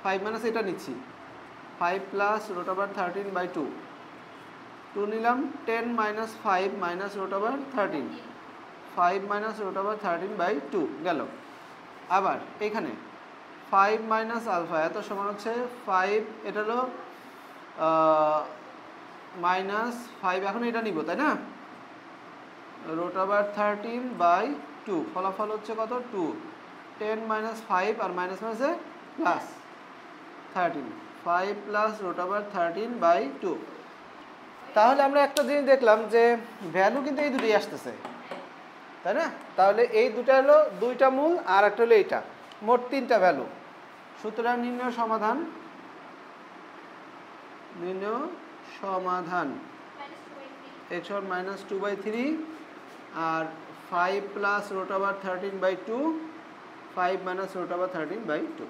5 minus এটা নিচ্ছি 5 plus root over 13/2 2 নিলাম 10 minus 5 minus root over 13 5 minus root over 13/2 গেল। আবার এখানে 5 মাইনাস আলফা এত সমান হচ্ছে 5 এটা হলো মাইনাস 5 এখন এটা নিব তাই না রুট ওভার 13/2 ফলাফল হচ্ছে কত 2 10 মাইনাস 5 আর মাইনাস মাইনাসে প্লাস 13 5 প্লাস রুট ওভার 13/2 তাহলে আমরা একটা জিনিস দেখলাম যে ভ্যালু কিন্তু এই দুটোই আসতেছে তাই না তাহলে এই দুটো হলো দুইটা মূল আর একটা হলো এইটা মোট তিনটা ভ্যালু সুতরাং নির্ণয় সমাধান x সমান মাইনাস 2/3 আর 5 plus root over 13/2 5 minus root over 13/2